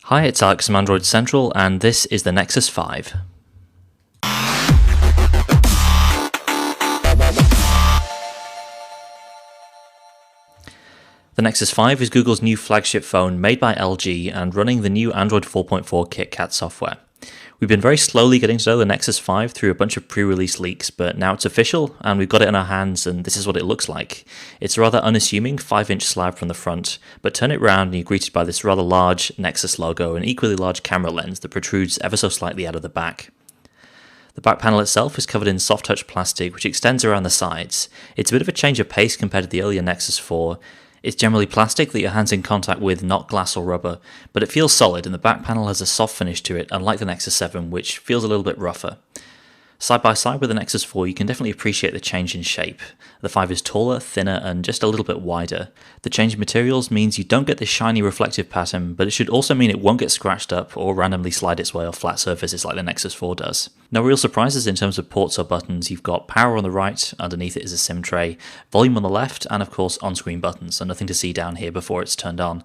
Hi, it's Alex from Android Central, and this is the Nexus 5. The Nexus 5 is Google's new flagship phone made by LG and running the new Android 4.4 Kitkat software. We've been very slowly getting to know the Nexus 5 through a bunch of pre-release leaks, but now it's official and we've got it in our hands and this is what it looks like. It's a rather unassuming 5-inch slab from the front, but turn it round and you're greeted by this rather large Nexus logo and equally large camera lens that protrudes ever so slightly out of the back. The back panel itself is covered in soft touch plastic which extends around the sides. It's a bit of a change of pace compared to the earlier Nexus 4. It's generally plastic that your hand's in contact with, not glass or rubber, but it feels solid and the back panel has a soft finish to it, unlike the Nexus 7, which feels a little bit rougher. Side by side with the Nexus 4, you can definitely appreciate the change in shape. The 5 is taller, thinner, and just a little bit wider. The change in materials means you don't get this shiny reflective pattern, but it should also mean it won't get scratched up or randomly slide its way off flat surfaces like the Nexus 4 does. No real surprises in terms of ports or buttons. You've got power on the right, underneath it is a SIM tray, volume on the left, and of course on-screen buttons, so nothing to see down here before it's turned on.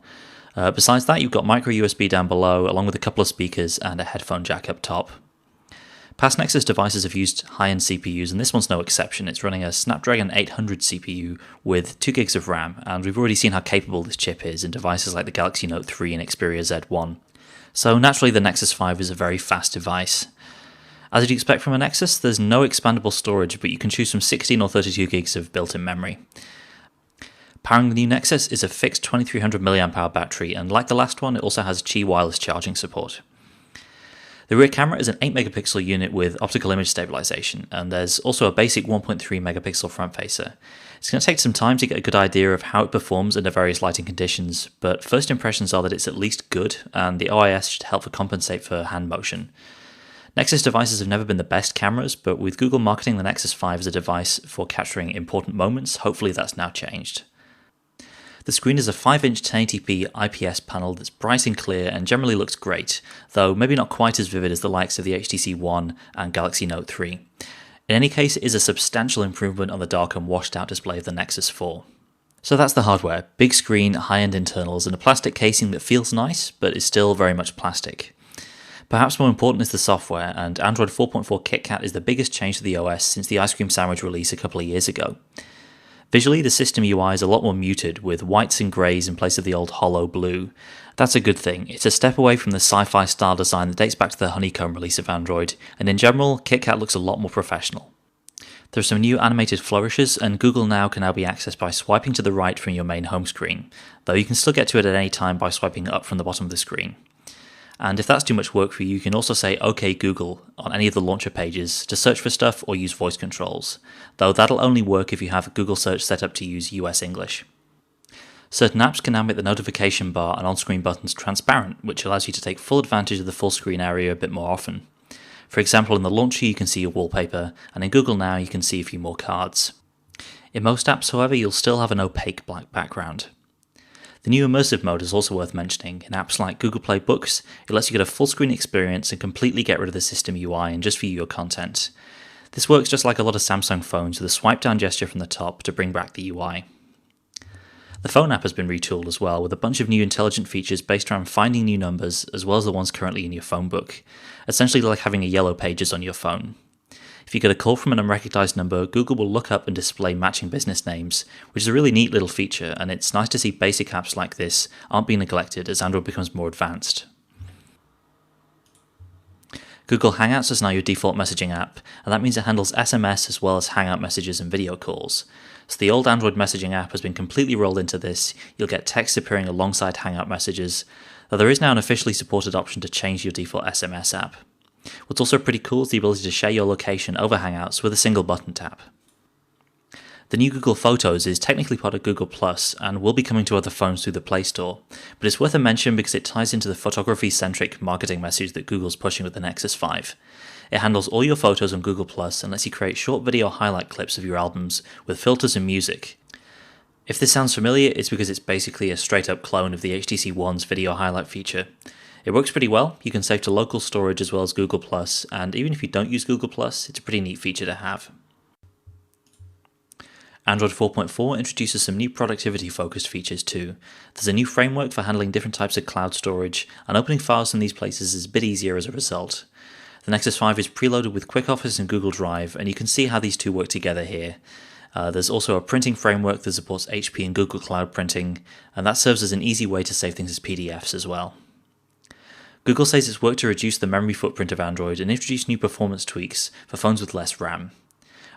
Besides that, you've got micro USB down below, along with a couple of speakers and a headphone jack up top. Past Nexus devices have used high-end CPUs, and this one's no exception. It's running a Snapdragon 800 CPU with 2GB of RAM, and we've already seen how capable this chip is in devices like the Galaxy Note 3 and Xperia Z1. So naturally the Nexus 5 is a very fast device. As you'd expect from a Nexus, there's no expandable storage, but you can choose from 16 or 32GB of built-in memory. Powering the new Nexus is a fixed 2300 mAh battery, and like the last one, it also has Qi wireless charging support. The rear camera is an 8MP unit with optical image stabilization, and there's also a basic 1.3MP front facer. It's going to take some time to get a good idea of how it performs under various lighting conditions, but first impressions are that it's at least good, and the OIS should help to compensate for hand motion. Nexus devices have never been the best cameras, but with Google marketing the Nexus 5 as a device for capturing important moments, hopefully that's now changed. The screen is a 5-inch 1080p IPS panel that's bright and clear and generally looks great, though maybe not quite as vivid as the likes of the HTC One and Galaxy Note 3. In any case, it is a substantial improvement on the dark and washed out display of the Nexus 4. So that's the hardware: big screen, high-end internals, and a plastic casing that feels nice, but is still very much plastic. Perhaps more important is the software, and Android 4.4 Kitkat is the biggest change to the OS since the Ice Cream Sandwich release a couple of years ago. Visually, the system UI is a lot more muted, with whites and greys in place of the old hollow blue. That's a good thing. It's a step away from the sci-fi style design that dates back to the Honeycomb release of Android, and in general, Kitkat looks a lot more professional. There are some new animated flourishes, and Google Now can now be accessed by swiping to the right from your main home screen, though you can still get to it at any time by swiping up from the bottom of the screen. And if that's too much work for you, you can also say OK Google on any of the launcher pages to search for stuff or use voice controls, though that'll only work if you have Google Search set up to use US English. Certain apps can now make the notification bar and on-screen buttons transparent, which allows you to take full advantage of the full screen area a bit more often. For example, in the launcher you can see your wallpaper, and in Google Now you can see a few more cards. In most apps, however, you'll still have an opaque black background. The new immersive mode is also worth mentioning. In apps like Google Play Books, it lets you get a full screen experience and completely get rid of the system UI and just view your content. This works just like a lot of Samsung phones with a swipe down gesture from the top to bring back the UI. The phone app has been retooled as well, with a bunch of new intelligent features based around finding new numbers as well as the ones currently in your phone book, essentially like having a yellow pages on your phone. If you get a call from an unrecognized number, Google will look up and display matching business names, which is a really neat little feature, and it's nice to see basic apps like this aren't being neglected as Android becomes more advanced. Google Hangouts is now your default messaging app, and that means it handles SMS as well as Hangout messages and video calls. So the old Android messaging app has been completely rolled into this. You'll get text appearing alongside Hangout messages, though there is now an officially supported option to change your default SMS app. What's also pretty cool is the ability to share your location over Hangouts with a single button tap. The new Google Photos is technically part of Google Plus and will be coming to other phones through the Play Store, but it's worth a mention because it ties into the photography-centric marketing message that Google's pushing with the Nexus 5. It handles all your photos on Google Plus and lets you create short video highlight clips of your albums with filters and music. If this sounds familiar, it's because it's basically a straight-up clone of the HTC One's video highlight feature. It works pretty well. You can save to local storage as well as Google+, and even if you don't use Google+, it's a pretty neat feature to have. Android 4.4 introduces some new productivity-focused features too. There's a new framework for handling different types of cloud storage, and opening files in these places is a bit easier as a result. The Nexus 5 is preloaded with QuickOffice and Google Drive, and you can see how these two work together here. There's also a printing framework that supports HP and Google Cloud printing, and that serves as an easy way to save things as PDFs as well. Google says it's worked to reduce the memory footprint of Android and introduce new performance tweaks for phones with less RAM.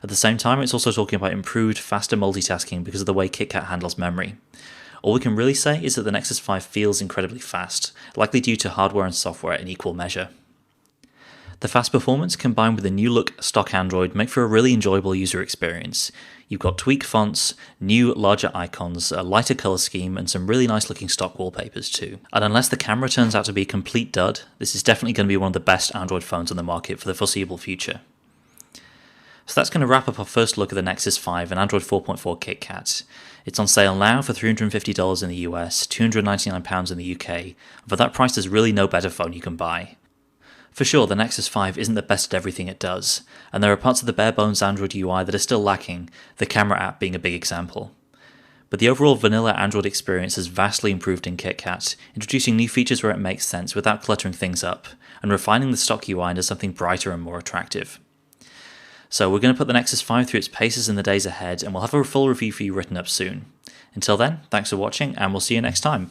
At the same time, it's also talking about improved, faster multitasking because of the way Kitkat handles memory. All we can really say is that the Nexus 5 feels incredibly fast, likely due to hardware and software in equal measure. The fast performance combined with the new look stock Android make for a really enjoyable user experience. You've got tweaked fonts, new larger icons, a lighter colour scheme, and some really nice looking stock wallpapers too. And unless the camera turns out to be a complete dud, this is definitely going to be one of the best Android phones on the market for the foreseeable future. So that's going to wrap up our first look at the Nexus 5 and Android 4.4 Kitkat. It's on sale now for $350 in the US, £299 in the UK, and for that price there's really no better phone you can buy. For sure, the Nexus 5 isn't the best at everything it does, and there are parts of the bare-bones Android UI that are still lacking, the camera app being a big example. But the overall vanilla Android experience has vastly improved in Kitkat, introducing new features where it makes sense without cluttering things up, and refining the stock UI into something brighter and more attractive. So we're going to put the Nexus 5 through its paces in the days ahead, and we'll have a full review for you written up soon. Until then, thanks for watching, and we'll see you next time.